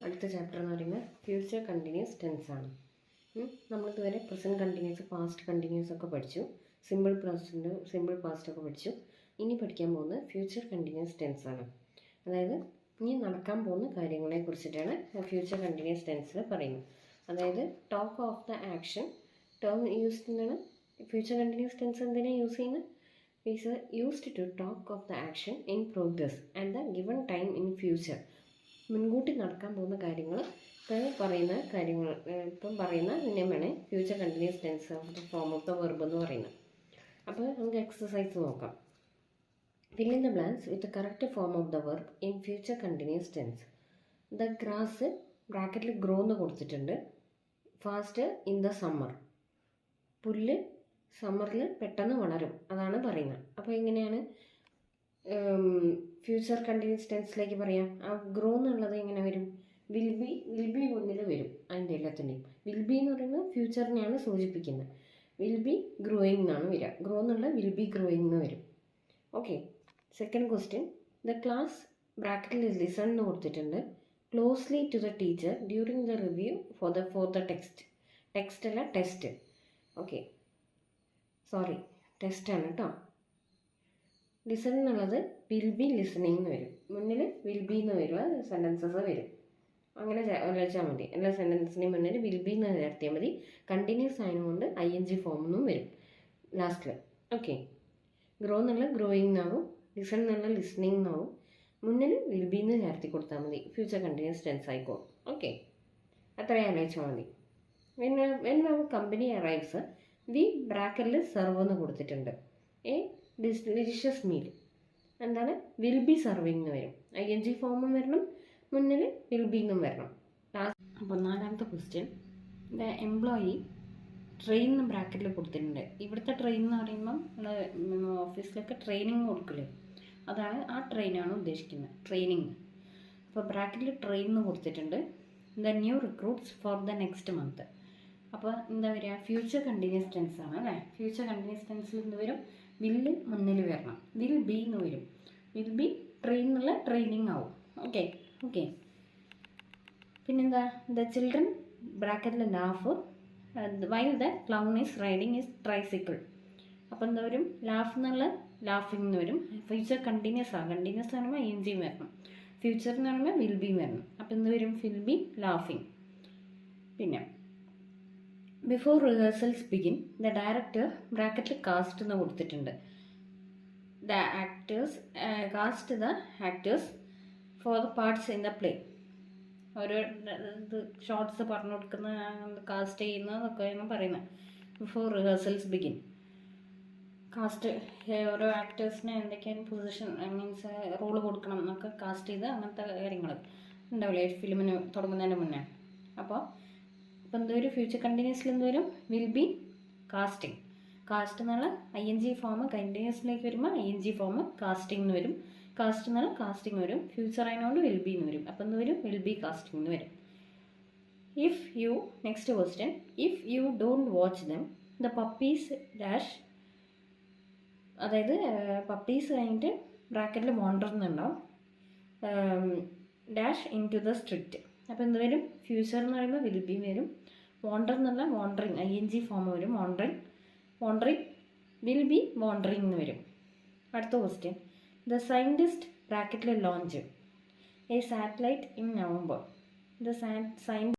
അടുത്ത ചാപ്റ്റർ എന്ന് പറയുന്നത് ഫ്യൂച്ചർ കണ്ടിന്യൂസ് ടെൻസ് ആണ്. നമ്മളിതുവരെ പ്രസൻറ്റ് കണ്ടിന്യൂസ്, പാസ്റ്റ് കണ്ടിന്യൂസ് ഒക്കെ പഠിച്ചു, സിമ്പിൾ പ്രസൻറ്റ്, സിമ്പിൾ പാസ്റ്റ് ഒക്കെ പഠിച്ചു. ഇനി പഠിക്കാൻ പോകുന്നത് ഫ്യൂച്ചർ കണ്ടിന്യൂസ് ടെൻസ് ആണ്. അതായത് ഇനി നടക്കാൻ പോകുന്ന കാര്യങ്ങളെ കുറിച്ചിട്ടാണ് ഫ്യൂച്ചർ കണ്ടിന്യൂസ് ടെൻസിൽ പറയുന്നത്. അതായത് talk of the action term used എന്നാണ്. ഫ്യൂച്ചർ കണ്ടിന്യൂസ് ടെൻസ് എന്തിനാണ് യൂസ് ചെയ്യുന്നത്? Is used to talk of the action in progress and the given time in future. മുൻകൂട്ടി നടക്കാൻ പോകുന്ന കാര്യങ്ങൾ പറയുന്ന കാര്യങ്ങൾ ഇപ്പം പറയുന്ന ഇതിനെയാണ് future continuous tense of the form of the verb എന്ന് പറയുന്നത്. അപ്പോൾ നമുക്ക് എക്സസൈസ് നോക്കാം. Fill in the blanks with the correct form of the verb in future continuous tense. The grass ബ്രാക്കറ്റിൽ ഗ്രോ എന്ന് കൊടുത്തിട്ടുണ്ട്. Fast in the summer. പുല്ല് സമ്മറിൽ പെട്ടെന്ന് വളരും, അതാണ് പറയുന്നത്. അപ്പോൾ എങ്ങനെയാണ് ഫ്യൂച്ചർ കണ്ടിന്യൂസ് ടെൻസിലേക്ക് പറയാം? ആ ഗ്രോ എന്നുള്ളത് എങ്ങനെ വരും? വിൽ ബി മുന്നിൽ വരും. അതിൻ്റെ എല്ലാത്തിൻ്റെയും വിൽ ബി എന്ന് പറയുന്നത് ഫ്യൂച്ചറിനെയാണ് സൂചിപ്പിക്കുന്നത്. വിൽ ബി ഗ്രോയിങ് എന്നാണ് വരിക. ഗ്രോ എന്നുള്ള വിൽ ബി ഗ്രോയിങ് എന്ന് വരും. Okay. Second question, the class ബ്രാക്കറ്റിൽ ലിസൺ എന്ന് കൊടുത്തിട്ടുണ്ട്. Closely to the teacher during the review for the text അല്ല, ടെസ്റ്റ്. ഓക്കെ, സോറി, ടെസ്റ്റാണ് കേട്ടോ. ലിസൺ എന്നുള്ളത് വിൽ ബി ലിസണിങ് എന്ന് വരും. മുന്നിൽ വിൽ ബി എന്ന് വരും, സെൻറ്റൻസസ് വരും. അങ്ങനെ വെച്ചാൽ മതി. എല്ലാ സെൻറ്റൻസിനും മുന്നിൽ വിൽ ബി എന്ന് ചേർത്തിയാൽ മതി. കണ്ടിന്യൂസ് ആയതുകൊണ്ട് ING ഫോമെന്നും വരും ലാസ്റ്റിൽ. ഓക്കെ. ഗ്രോ എന്നുള്ള ഗ്രോയിങ് എന്നാവും, ലിസൺ എന്നുള്ള ലിസണിങ് എന്നാവും. മുന്നിൽ വിൽ ബി എന്ന് ചേർത്തി കൊടുത്താൽ മതി. ഫ്യൂച്ചർ കണ്ടിന്യൂസ് ടെൻസ് ആയിക്കോളും. ഓക്കെ, അത്രയും ആലോചിച്ചാൽ മതി. When our company arrives, the ബ്രാക്കറ്റിൽ സെർവ് എന്ന് കൊടുത്തിട്ടുണ്ട്. ഡിലിഷ്യസ് മീൽ എന്താണ്? വിൽ ബി സർവിങ് എന്ന് വരും. ING ഫോമും വരണം, മുന്നിൽ വിൽ ബി എന്നും വരണം. അപ്പോൾ നാലാമത്തെ ക്വസ്റ്റ്യൻ, ദ എംപ്ലോയി ട്രെയിൻ എന്ന് ബ്രാക്കറ്റിൽ കൊടുത്തിട്ടുണ്ട്. ഇവിടുത്തെ ട്രെയിൻ എന്ന് പറയുമ്പം നമ്മൾ ഓഫീസിലൊക്കെ ട്രെയിനിങ് കൊടുക്കില്ലേ, അതാണ് ആ ട്രെയിനാണ് ഉദ്ദേശിക്കുന്നത്, ട്രെയിനിങ്. അപ്പോൾ ബ്രാക്കറ്റിൽ ട്രെയിൻ എന്ന് കൊടുത്തിട്ടുണ്ട്. The new recruits for the next month. അപ്പോൾ എന്താ വരിക? ഫ്യൂച്ചർ കണ്ടിന്യൂസ് ടെൻസ് ആണ് അല്ലേ. ഫ്യൂച്ചർ കണ്ടിന്യൂസ് ടെൻസിൽ എന്ത് വരും? വില്ല് മുന്നിൽ വരണം, വിൽ ബി എന്ന് വരും. വിൽ ബി ട്രെയിൻ എന്നുള്ള ട്രെയിനിങ് ആവും. ഓക്കെ. പിന്നെന്താ? ദ ചിൽഡ്രൻ ബ്രാക്കറ്റിൽ laugh while the clown is riding is tricycle. അപ്പോൾ എന്താ വരും? ലാഫ് എന്നുള്ള ലാഫിംഗ് എന്ന് വരും. ഫ്യൂച്ചർ കണ്ടിന്യൂസ് ആണ്. കണ്ടിന്യൂസ് എന്ന് പറയുമ്പോൾ ING വരണം. ഫ്യൂച്ചർ എന്ന് പറയുമ്പോൾ വിൽ ബി വരണം. അപ്പോൾ എന്ത് വരും? വിൽ ബി ലാഫിങ്. പിന്നെ before rehearsals begin, the director ബ്രാക്കറ്റിൽ കാസ്റ്റ് എന്ന് കൊടുത്തിട്ടുണ്ട്. The actors cast the actors for the parts in the play. ഓരോ ഇത് ഷോർട്സ് പറഞ്ഞു കൊടുക്കുന്ന, കാസ്റ്റ് ചെയ്യുന്നതൊക്കെയാണ് പറയുന്നത്. ബിഫോർ റിഹേഴ്സൽസ് ബിഗിൻ കാസ്റ്റ് ഓരോ ആക്ടേഴ്സിന് എന്തൊക്കെയാണ് പൊസിഷൻ, മീൻസ് റോള് കൊടുക്കണം എന്നൊക്കെ കാസ്റ്റ് ചെയ്ത് അങ്ങനത്തെ കാര്യങ്ങൾ ഉണ്ടാവില്ലേ ഫിലിമിന് തുടങ്ങുന്നതിന് മുന്നേ. അപ്പോൾ എന്തൊരു ഫ്യൂച്ചർ കണ്ടിന്യൂസിൽ എന്തുവരും? Will be casting. കാസ്റ്റ് എന്നുള്ള ING ഫോം കണ്ടിന്യൂസിലേക്ക് വരുമ്പോൾ ING ഫോം കാസ്റ്റിംഗ് എന്ന് വരും. കാസ്റ്റ് എന്നുള്ള കാസ്റ്റിംഗ് വരും. ഫ്യൂച്ചർ ആയതുകൊണ്ട് വിൽ ബി എന്ന് വരും. അപ്പോൾ എന്ത് വരും? വിൽ ബി കാസ്റ്റിംഗ് എന്ന് വരും. Next question, if you don't watch them the puppies dash, അതായത് പപ്പീസ് കഴിഞ്ഞിട്ട് ബ്രാക്കറ്റിൽ വാണ്ടറുന്നുണ്ടാവും, dash in to the strict. അപ്പോൾ എന്ത് വരും? ഫ്യൂച്ചർ എന്ന് പറയുമ്പോൾ വിൽ ബി വരും. വാണ്ടർ എന്നുള്ള വാണ്ടറിങ് ING ഫോം വരും. വാണ്ടറിങ് വിൽ ബി വാണ്ടറിങ് എന്ന് വരും. അടുത്ത ക്വസ്റ്റ്യൻ, ദ സയൻറ്റിസ്റ്റ് ബ്രാക്കറ്റിൽ launch a satellite in November. The scientist